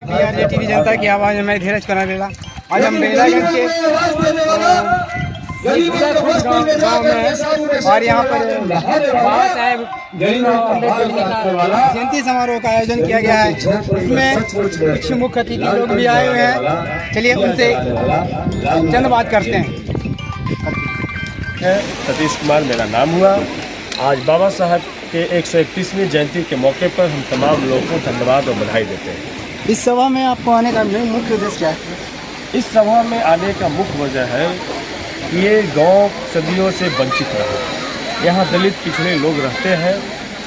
TV जनता की आवाज़ में मैं धीरज कनाडेला। आज हम बेलागंज के गाँव में हैं और यहाँ पर बाबा साहेब अम्बेडकर का जयंती समारोह का आयोजन किया गया है। इसमें कुछ मुख्य अतिथि लोग भी आए हुए हैं। चलिए उनसे चंद बात करते हैं। सतीश कुमार मेरा नाम हुआ। आज बाबा साहब के 131वीं जयंती के मौके पर हम तमाम लोगों को धन्यवाद और बधाई देते हैं। इस सभा में आपको आने का मुख्य उद्देश्य क्या है? इस सभा में आने का मुख्य वजह है कि ये गांव सदियों से वंचित रहा। यहाँ दलित पिछड़े लोग रहते हैं।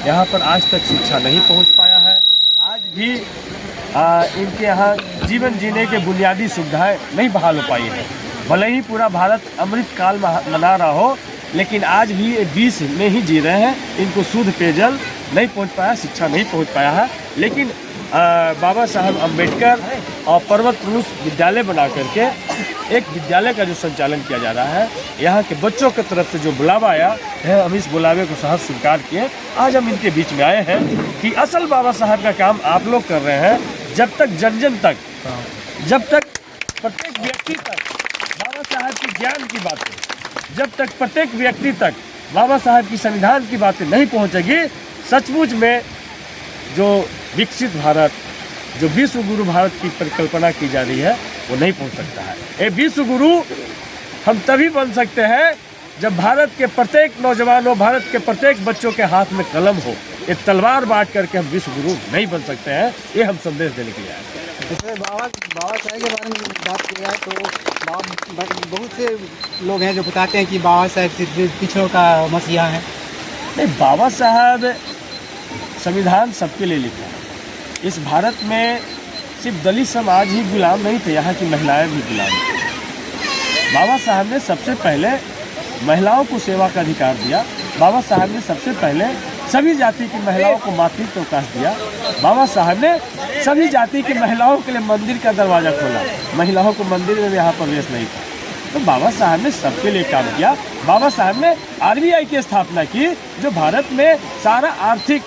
यहाँ पर आज तक शिक्षा नहीं पहुँच पाया है। आज भी इनके यहाँ जीवन जीने के बुनियादी सुविधाएं नहीं बहाल हो पाई हैं। भले ही पूरा भारत अमृत काल मना रहा हो, लेकिन आज भी ये 20 में ही जी रहे हैं। इनको शुद्ध पेयजल नहीं पहुँच पाया, शिक्षा नहीं पहुँच पाया है। लेकिन बाबा साहब अम्बेडकर और पर्वत पुरुष विद्यालय बना करके एक विद्यालय का जो संचालन किया जा रहा है, यहाँ के बच्चों की तरफ से जो बुलावा आया है, हम इस बुलावे को सहर्ष स्वीकार किए। आज हम इनके बीच में आए हैं कि असल बाबा साहब का काम आप लोग कर रहे हैं। जब तक जन जन तक, जब तक प्रत्येक व्यक्ति तक बाबा साहब की ज्ञान की बातें, जब तक प्रत्येक व्यक्ति तक बाबा साहब की संविधान की बातें नहीं पहुँचेगी, सचमुच में जो विकसित भारत, जो विश्व गुरु भारत की परिकल्पना की जा रही है, वो नहीं पहुंच सकता है। ये विश्व गुरु हम तभी बन सकते हैं जब भारत के प्रत्येक नौजवान हो, भारत के प्रत्येक बच्चों के हाथ में कलम हो। ये तलवार बांट करके हम विश्व गुरु नहीं बन सकते हैं। ये हम संदेश देने के लिए आए हैं। जैसे बाबा साहब के बारे में बात किया है तो बहुत से लोग हैं जो बताते हैं कि बाबा साहब सिर्फ पिछड़ों का मसीहा है। नहीं, बाबा साहब संविधान सबके लिए लिखा है। इस भारत में सिर्फ दलित समाज ही गुलाम नहीं थे, यहाँ की महिलाएं भी गुलाम थी। बाबा साहब ने सबसे पहले महिलाओं को सेवा का अधिकार दिया। बाबा साहब ने सबसे पहले सभी जाति की महिलाओं को मातृत्व अवकाश दिया। बाबा साहब ने सभी जाति की महिलाओं के लिए मंदिर का दरवाज़ा खोला। महिलाओं को मंदिर में यहाँ प्रवेश नहीं था। तो बाबा साहब ने सबके लिए काम किया। बाबा साहब ने RBI की स्थापना की, जो भारत में सारा आर्थिक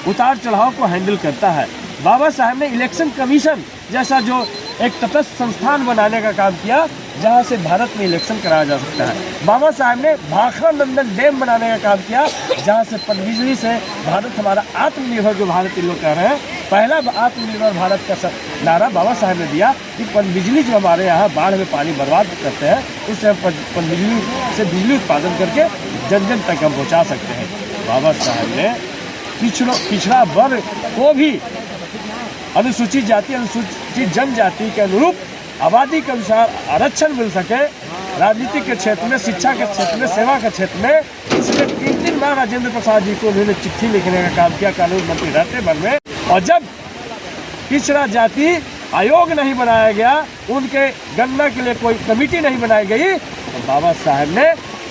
उतार चढ़ाव को हैंडल करता है। बाबा साहब ने इलेक्शन कमीशन जैसा जो एक तटस्थ संस्थान बनाने का काम किया, जहां से भारत में इलेक्शन कराया जा सकता है। बाबा साहब ने भाखड़ा नंदन डैम बनाने का काम किया, जहां से पनबिजली से भारत हमारा आत्मनिर्भर, जो भारत के लोग कह रहे हैं, पहला आत्मनिर्भर भारत का नारा बाबा साहब ने दिया कि पनबिजली जो हमारे यहाँ बाढ़ में पानी बर्बाद करते हैं, उससे पनबिजली से बिजली उत्पादन करके जन जन तक हम पहुँचा सकते हैं। बाबा साहब ने पिछड़ा वर्ग को भी अनुसूचित जाति, अनुसूचित जनजाति के अनुरूप आबादी के अनुसार आरक्षण मिल सके। राजनीति के क्षेत्र में, शिक्षा के क्षेत्र में, सेवा के क्षेत्र में, इसलिए 3 बार राजेंद्र प्रसाद जी को उन्होंने चिट्ठी लिखने का काम किया कानून मंत्री रहते भर में। और जब पिछड़ा जाति आयोग नहीं बनाया गया, उनके गणना के लिए कोई कमेटी नहीं बनाई गई, तो बाबा साहब ने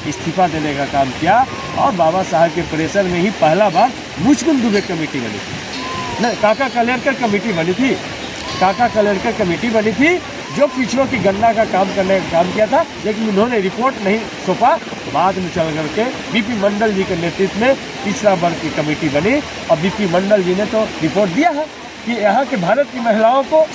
इस्तीफा देने का काम किया। और बाबा साहब के प्रेशर में ही पहला बार मुचकुंद दुबे कमेटी बनी थी, नहीं, काका कलेरकर कमेटी बनी थी। काका कलेरकर कमेटी बनी थी जो पिछड़ों की गणना का काम करने का काम किया था, लेकिन उन्होंने रिपोर्ट नहीं सौंपा। बाद में चल करके BP मंडल जी के नेतृत्व में पिछड़ा वर्ग की कमेटी बनी। और BP मंडल जी ने तो रिपोर्ट दिया है कि यहाँ के भारत की महिलाओं को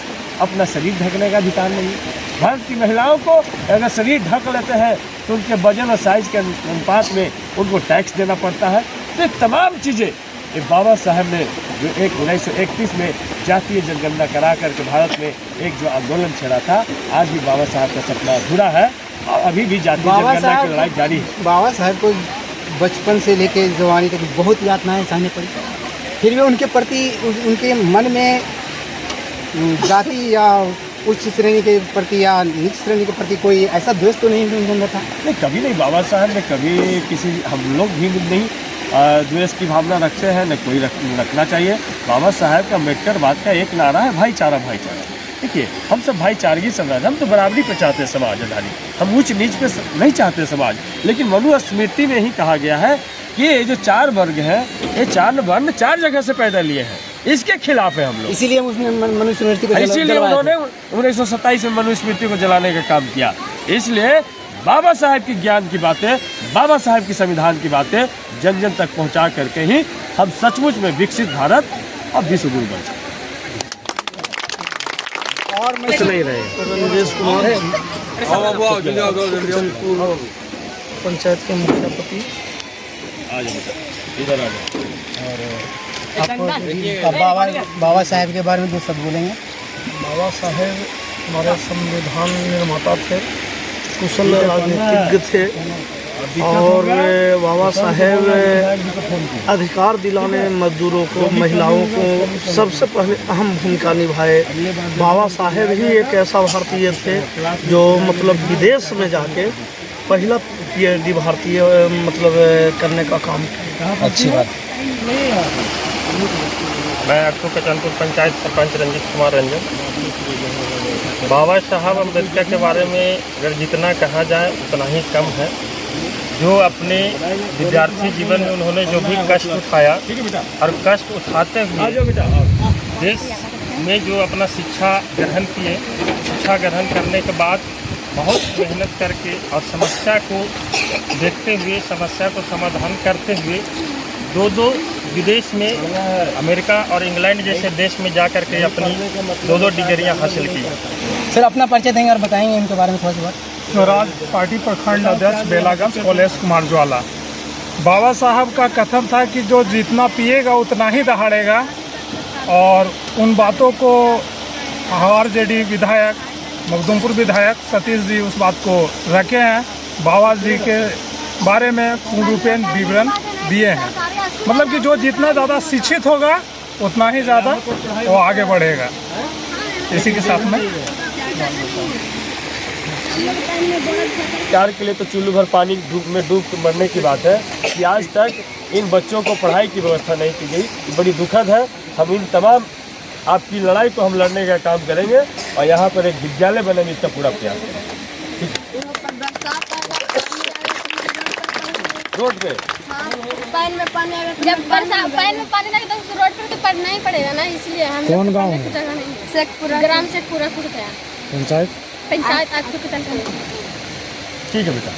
अपना शरीर ढकने का अधिकार नहीं है। भारत की महिलाओं को अगर शरीर ढक लेते हैं तो उनके वजन और साइज के अनुपात में उनको टैक्स देना पड़ता है। तो ये तमाम चीज़ें ये बाबा साहब ने जो 1931 में जातीय जनगणना करा करके भारत में एक जो आंदोलन छेड़ा था, आज भी बाबा साहब का सपना अधूरा है और अभी भी जातीय जनगणना की लड़ाई जारी है। बाबा साहब को बचपन से लेकर जवानी तक बहुत यातनाएं सहनी पड़ी, फिर भी उनके प्रति, उनके मन में जाति या उच्च श्रेणी के प्रति या नीच श्रेणी के प्रति कोई ऐसा द्वेष तो नहीं था? नहीं, कभी नहीं। बाबा साहब ने कभी किसी, हम लोग भी नहीं द्वेष की भावना रखते हैं, न कोई रखना चाहिए। बाबा साहब का अम्बेडकर का एक नारा है, भाईचारा भाईचारा। देखिए, हम सब भाईचारगी समाज, हम तो बराबरी पे चाहते हैं समाज आधारित, हम ऊंच नीच पे नहीं चाहते समाज। लेकिन मनुस्मृति में ही कहा गया है कि ये जो 4 वर्ग हैं, ये 4 वर्ण 4 जगह से पैदा लिए हैं, इसके खिलाफ है हम लोग। इसीलिए उसने मनुस्मृति को, इसीलिए उन्होंने 1927 में मनुस्मृति को जलाने का काम किया। इसलिए बाबा साहब की ज्ञान की बातें, बाबा साहब की संविधान की बातें जन जन तक पहुंचा करके ही हम सचमुच में विकसित भारत और विश्व गुरु बन सकते हैं। और मैं नहीं रहे रंजेश कुमार पंचायत के मुखियापति। इधर आ जाओ। बाबा साहेब के बारे में दो शब्द बोलेंगे। बाबा साहेब हमारे संविधान निर्माता थे, कुशल राजनीतिज्ञ थे और बाबा साहेब अधिकार दिलाने में मजदूरों को, महिलाओं को सबसे पहले अहम भूमिका निभाए। बाबा साहेब ही एक ऐसा भारतीय थे जो मतलब विदेश में जाके पहला PhD भारतीय मतलब करने का काम किया। अच्छी बात। मैं अक्टू कचनपुर पंचायत सरपंच रंजीत कुमार रंजन। बाबा साहब अम्बेडकर के बारे में अगर जितना कहा जाए उतना ही कम है। जो अपने विद्यार्थी जीवन में उन्होंने जो भी कष्ट उठाया और कष्ट उठाते हुए देश में जो अपना शिक्षा ग्रहण किए, शिक्षा ग्रहण करने के बाद बहुत मेहनत करके और समस्या को देखते हुए, समस्या को समाधान करते हुए दो विदेश में अमेरिका और इंग्लैंड जैसे देश में जा कर के अपनी दो डिग्रियां हासिल की। सर अपना परिचय देंगे और बताएंगे इनके बारे में थोड़ा सा बात। स्वराज पार्टी प्रखंड अध्यक्ष बेलागंज कॉलेज कुमार ज्वाला। बाबा साहब का कथन था कि जो जितना पिएगा उतना ही दहाड़ेगा, और उन बातों को RJD विधायक, मखदूमपुर विधायक सतीश जी उस बात को रखे हैं। बाबा जी के बारे में पूर्ण रूपेण विवरण दिए हैं। मतलब कि जो जितना ज़्यादा शिक्षित होगा उतना ही ज़्यादा वो आगे बढ़ेगा। इसी के साथ में प्यार के लिए तो चुल्लू भर पानी धूप में डूब के मरने की बात है कि आज तक इन बच्चों को पढ़ाई की व्यवस्था नहीं की गई। बड़ी दुखद है। हम इन तमाम आपकी लड़ाई को हम लड़ने का काम करेंगे और यहाँ पर एक विद्यालय बनेंगे, इसका पूरा प्रयास करेंगे। रोड पे पानी में पानी जब बरसात पानी में पानी लगे तो रोड पर तो पड़ना ही पड़ेगा ना, इसलिए हम कौन गाँव है? जगह नहीं, शेखपुरा ग्राम शेखपुरा खुर्द है। पंचायत पंचायत आज तो कितना ठीक है बेटा।